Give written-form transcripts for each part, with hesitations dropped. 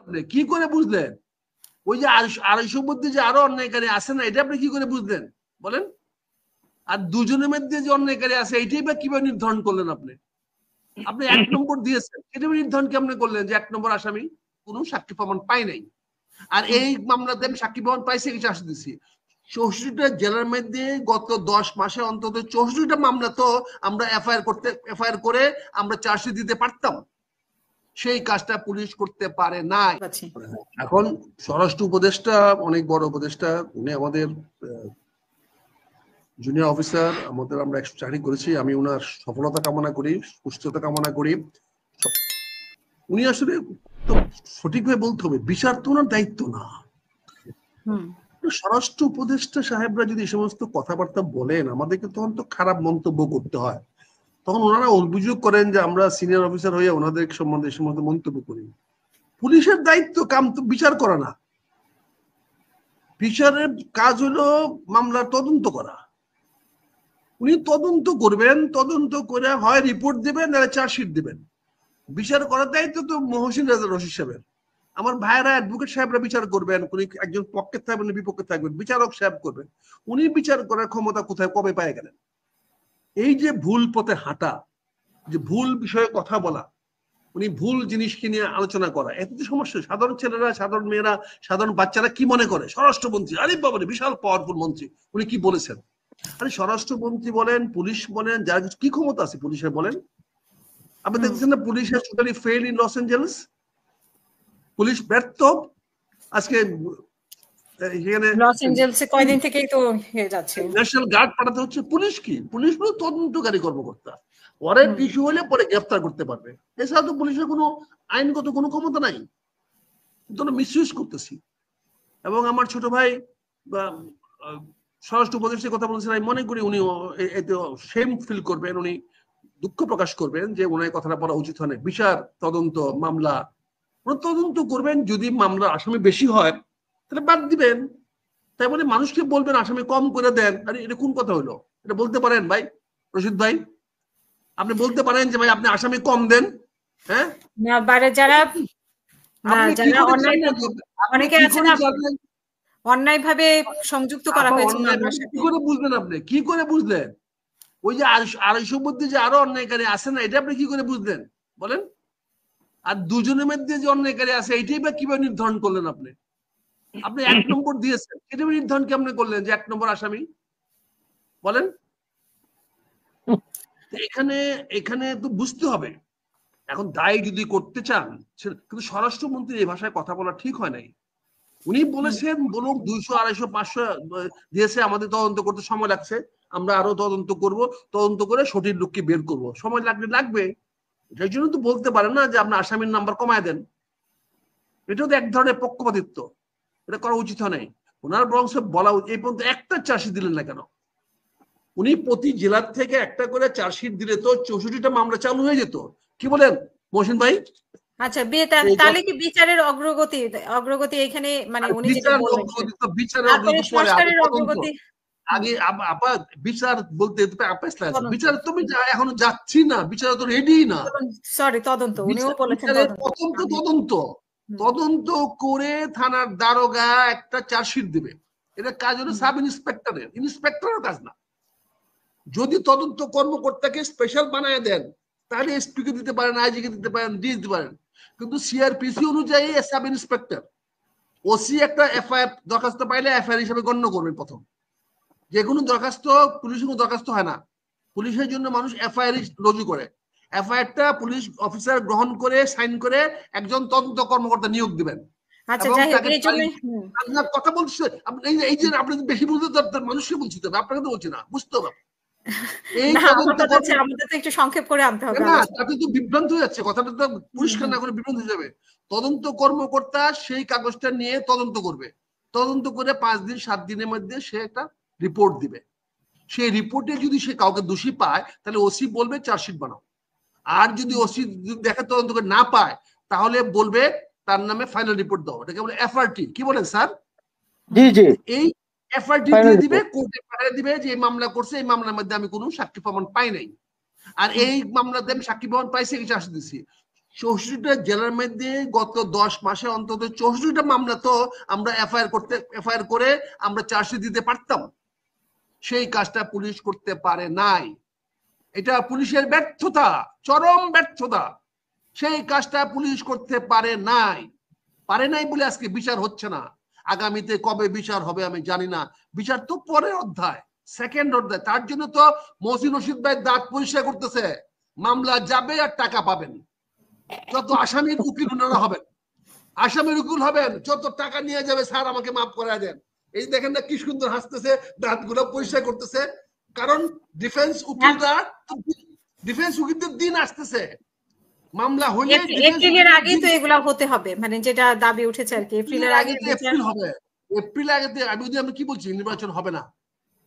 আপনি কি করে বুঝলেন? ওই যে 250 মধ্যে যে আরো অন্যায়কারী আছে না, এটা আপনি কি করে বুঝলেন বলেন? আর দুজনের মধ্যে যে অন্যায়কারী আছে এইটাই বা কিভাবে নির্ধারণ করলেন আপনি? আপনি 1 নম্বর দিয়েছেন, এটা নির্ধারণ কেমনে করলেন যে 1 নম্বর আসামি কোনো সাক্ষী প্রমাণ পাই নাই? আর এই মামলাতে আমি সাক্ষী প্রমাণ পাইছি, কিছু আসতে দিচ্ছি 64টা জেলার মধ্যে গত 10 মাসে অন্তত 64টা মামলা তো আমরা এফআইআর করে আমরা চার্জশিট দিতে পারতাম, সেই কাজটা পুলিশ করতে পারে নাই। এখন স্বরাষ্ট্র উপদেষ্টা অনেক বড় উপদেষ্টা, উনি আমাদের জুনিয়র অফিসার, আমাদের আমরা চাকরি করেছি, আমি ওনার সফলতা কামনা করি, সুস্থতা কামনা করি। উনি আসলে তো সঠিকভাবে বলতে হবে, বিচার তো ওনার দায়িত্ব না। স্বরাষ্ট্র উপদেষ্টা সাহেবরা যদি এই সমস্ত কথাবার্তা বলেন, আমাদেরকে তখন তো খারাপ মন্তব্য করতে হয়। তখন ওনারা অভিযোগ করেন যে আমরা সিনিয়র অফিসার হয়ে ওনাদের সম্বন্ধে এই সমস্ত মন্তব্য করি। পুলিশের দায়িত্ব কাম তো বিচার করা না, বিচারের কাজ হলো মামলার তদন্ত করা। উনি তদন্ত করবেন, তদন্ত করে হয় রিপোর্ট দেবেন নাহলে চার্জশিট দেবেন। বিচার করার দায়িত্ব তো মহসিন রাজা রশিদ সাহেবের। আমার ভাইরা অ্যাডভোকেট সাহেবরা বিচার করবেন, উনি একজন পক্ষে থাকবেন বিপক্ষে থাকবেন, বিচারক সাহেব করবেন। উনি বিচার করার ক্ষমতা কোথায় কবে পায় গেলেন? এই যে ভুল পথে হাঁটা, যে ভুল বিষয়ে কথা বলা, উনি ভুল জিনিসকে নিয়ে আলোচনা করা, এত সমস্যা। সাধারণ ছেলেরা, সাধারণ মেয়েরা, সাধারণ বাচ্চারা কি মনে করে স্বরাষ্ট্রমন্ত্রী আরে বাবারে বিশাল পাওয়ারফুল মন্ত্রী, উনি কি বলেছেন? আরে স্বরাষ্ট্রমন্ত্রী বলেন, পুলিশ বলেন, যার কি ক্ষমতা আছে পুলিশের বলেন? আপনি দেখছেন না police has totally fail in Los Angeles. Police ব্যর্থ। আজকে লস এঞ্জেলসে কয়দিন থেকেই তো হয়ে যাচ্ছে, ন্যাশনাল গার্ড পাঠাতে হচ্ছে। পুলিশ কি? পুলিশ হলো তদন্তকারী কর্মকর্তা, ওয়ারেন্ট ইস্যু হলে পরে গ্রেফতার করতে পারবে। এছাড়া তো পুলিশের কোনো আইনগত কোনো ক্ষমতা নাই। কিন্তু মিসইউজ করতেছি। এবং আমার ছোট ভাই স্বরাষ্ট্র উপদেষ্টার কথা বলছেন, আমি মনে করি উনি এতে শেম ফিল করবেন, উনি দুঃখ প্রকাশ করবেন যে ওনার কথাটা বলা উচিত হয় না। বিচার তদন্ত মামলা তদন্ত করবেন, যদি মামলার আসামি বেশি হয় তাহলে বাদ দিবেন, তাই বলে মানুষকে বলবেন আসামি কম করে দেন। আরে এটা কোন কথা হলো? এটা বলতে পারেন ভাই রশিদ ভাই? আপনি বলতে পারেন যে ভাই আপনি আসামি কম দেন? হ্যাঁ না, বাইরে যারা অনেকে আছেন অন্যায়ভাবে সংযুক্ত করা হয়েছে। কি করে বুঝলেন আপনি? কি করে বুঝলেন? ওই যে 250 মধ্যে যে আরো অন্যায়কারী আছে না, এটা আপনি কি করে বুঝলেন বলেন? আর দুজনের মধ্যে যে অন্যায়কারী আছে এইটাই বা কিভাবে নির্ধারণ করলেন আপনি? আপনি 1 নম্বর দিয়েছেন, এটা নির্ধারণ কেমনে করলেন যে 1 নম্বর আসামি বলেন? এখানে তো বুঝতে হবে। এখন দায় যদি করতে চান, কিন্তু স্বরাষ্ট্রমন্ত্রী এই ভাষায় কথা বলা ঠিক হয় নাই। উনি বলেছেন বলুন 200, 250, 500 দিয়েছে, আমাদের তদন্ত করতে সময় লাগছে, আমরা আরো তদন্ত করব, তদন্ত করে সঠিক লোককে বের করব, সময় লাগবে। এটার জন্য তো বলতে পারেন না যে আপনি আসামির নাম্বার কমায় দেন। এটাও তো এক ধরনের পক্ষপাতিত্ব, এটা করা উচিত হয় নাই। ওনার বরং বলা এই পর্যন্ত একটা চার্জশিট দিলেন না কেন? উনি প্রতি জেলার থেকে একটা করে চার্জশিট দিলে তো 64টা মামলা চালু হয়ে যেত। কি বলেন মহসিন ভাই? আচ্ছা, তাহলে কি বিচারের অগ্রগতি এখানে, মানে উনি যেটা বললেন বিচারের অগ্রগতি আগে আপা বিচার বলতে বিচার তুমি এখনো যাচ্ছি না, বিচার তো রেডি না। সরি, তদন্ত উনিও বলেছেন তদন্ত করে থানার দারোগা একটা চার্জশিট দেবে, এটা কাজ হলো সাব ইন্সপেক্টরের, ইন্সপেক্টরের কাজ না। যদি তদন্ত কর্মকর্তাকে স্পেশাল বানায় দেন তাহলে এসপি কে দিতে পারেন, আইজি কে দিতে পারেন, ডিএস দিতে পারেন, কিন্তু সিআরপিসি অনুযায়ী সাব ইন্সপেক্টর। ওসি একটা এফআইআর দরখাস্ত পাইলে এফআইআর হিসেবে গণ্য করবে প্রথম। যে কোনো দরখাস্ত পুলিশের কোনো দরখাস্ত হয় না, পুলিশের জন্য মানুষ এফআইআর রুজু করে। এফআইআরটা পুলিশ অফিসার গ্রহণ করে সাইন করে একজন তদন্ত কর্মকর্তা নিয়োগ দিবেন। কথা বলছে এই যে আপনি বেশি বুঝতে মানুষকে বলছি, তবে আপনাকে তো বলছি না, বুঝতে হবে। এই আমাদের তো একটু সংক্ষেপ করে আনতে হবে না, তাতে তো বিভ্রান্ত হয়ে যাচ্ছে, কথাটা তো পরিষ্কার না করে বিভ্রান্ত হয়ে যাবে। তদন্ত কর্মকর্তা সেই কাগজটা নিয়ে তদন্ত করবে, তদন্ত করে 5 দিন 7 দিনের মধ্যে সে একটা রিপোর্ট দিবে। সেই রিপোর্টে যদি সে কাউকে দোষী পায় তাহলে ওসি বলবে চার্জশিট বানাও। আর যদি ওসি দেখে তদন্ত করে না পায় তাহলে বলবে তার নামে ফাইনাল রিপোর্ট দাও, এটাকে বলে এফআরটি। কি বলেন স্যার? জি জি, এই এফআরটি দিয়ে দিবে, কোর্টে পাঠিয়ে দিবে যে এই মামলা করছে, এই মামলার মধ্যে আমি কোনো সাক্ষী প্রমাণ পাই নাই, আর এই মামলাতে আমি সাক্ষী প্রমাণ পাইছি, কিছু আসতে দিচ্ছি। 64টা জেলার মধ্যে গত 10 মাসে অন্তত 64টা মামলা তো আমরা এফআইআর করে আমরা চার্জশিট দিতে পারতাম। সেই কাজটা পুলিশ করতে পারে নাই। এটা পুলিশের ব্যর্থতা, চরম ব্যর্থতা। সেই কাজটা পুলিশ করতে পারে নাই বলে আজকে বিচার হচ্ছে না। আগামীতে কবে বিচার হবে আমি জানি না। বিচার তো পরের অধ্যায়, সেকেন্ড অধ্যায়। তার জন্য তো মহসিন রশিদ ভাই দাঁত পরিষ্কার করতেছে, মামলা যাবে আর টাকা পাবেন। যত আসামির উকিল ওনারা হবেন, আসামির উকিল হবেন, যত টাকা নিয়ে যাবে স্যার আমাকে মাফ করে দেন। এই দেখেন না কি সুন্দর হাসতেছে, দাঁতগুলো পরিষ্কার করতেছে। কারণ ডিফেন্স উকিলদের দিন আসতেছে, মামলা হলে এপ্রিলের আগেই তো এগুলা হতে হবে, মানে যেটা দাবি উঠেছে আর কি, এপ্রিলের আগে এপ্রিল হবে। এপ্রিলের আগে আমি কি বলছি, নির্বাচন হবে না।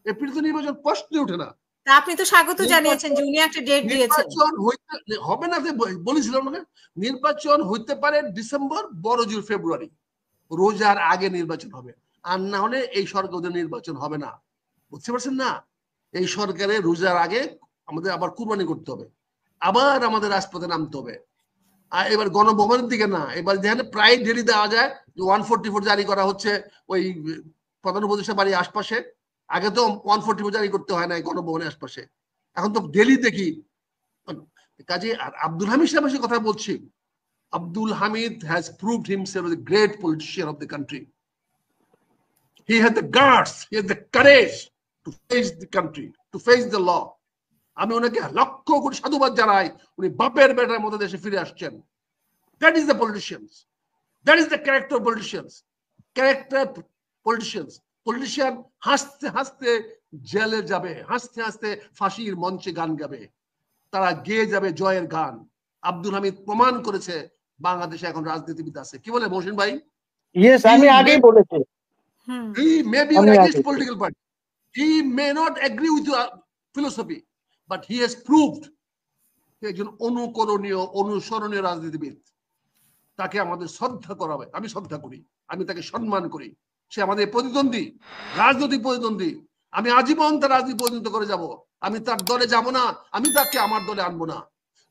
এপ্রিল তো নির্বাচন প্রশ্নই ওঠে না। আপনি তো স্বাগত জানিয়েছেন যে উনি একটা ডেট দিয়েছেন। নির্বাচন হবে না, বলেছিলাম না, নির্বাচন হইতে পারে ডিসেম্বর, বড়জোর ফেব্রুয়ারি, রোজার আগে নির্বাচন হবে। আর না হলে এই সরকার নির্বাচন হবে না। বুঝতে পারছেন না? এই সরকারের রোজার আগে আমাদের আবার কুরবানি করতে হবে, আবার আমাদের রাজপথে নামতে হবে। আর এবার গণভবনের দিকে না, এবার যেখানে প্রায় ডেলি দেওয়া যায়, 144 জারি করা হচ্ছে ওই প্রধান উপদেষ্টা বাড়ির আশপাশে। আগে তো 144 জারি করতে হয় না গণভবনের আশপাশে, এখন তো ডেলি দেখি। কাজে আর আব্দুল হামিদ সাহেবের কথা বলছি, Abdul Hamid has proved himself as a great politician of the country. He had the guts, he had the courage to face the country, to face the law. আমি ওনাকে লক্ষ কোটি সাধুবাদ জানাই, উনি বাপের বেটার মতো দেশে ফিরে আসছেন। That is the politicians. That is the character of politicians. Politician হাসতে হাসতে জেলে যাবে, হাসতে হাসতে ফাঁসির মঞ্চে গান গাবে, তারা গেয়ে যাবে জয়ের গান। আব্দুল হামিদ প্রমাণ করেছে বাংলাদেশে এখন রাজনীতিবিদ আছে। কি বলে মহসিন ভাই? Yes, আমি আগেই বলেছি। He may be against political party. He may not agree with your philosophy, but he has proved একজন অনুকরণীয়, অনুসরণীয় রাজনীতিবিদ। তাকে আমাদের শ্রদ্ধা করা হবে। আমি শ্রদ্ধা করি, আমি তাকে সম্মান করি। সে আমাদের প্রতিদ্বন্দ্বী, রাজনৈতিক প্রতিদ্বন্দ্বী। আমি আজীবন তার রাজনীতি প্রতিদ্বন্দ্বী করে যাব। আমি তার দলে যাব না, আমি তাকে আমার দলে আনবো না।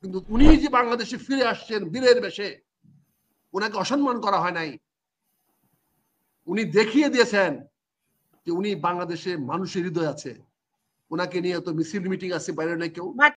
কিন্তু উনি যে বাংলাদেশে ফিরে আসছেন বীরের বেশে, ওনাকে অসম্মান করা হয় নাই। উনি দেখিয়ে দিয়েছেন যে উনি বাংলাদেশে মানুষের হৃদয় আছে। ওনাকে নিয়ে তো মিছিল মিটিং আছে বাইরে নাই কেউ।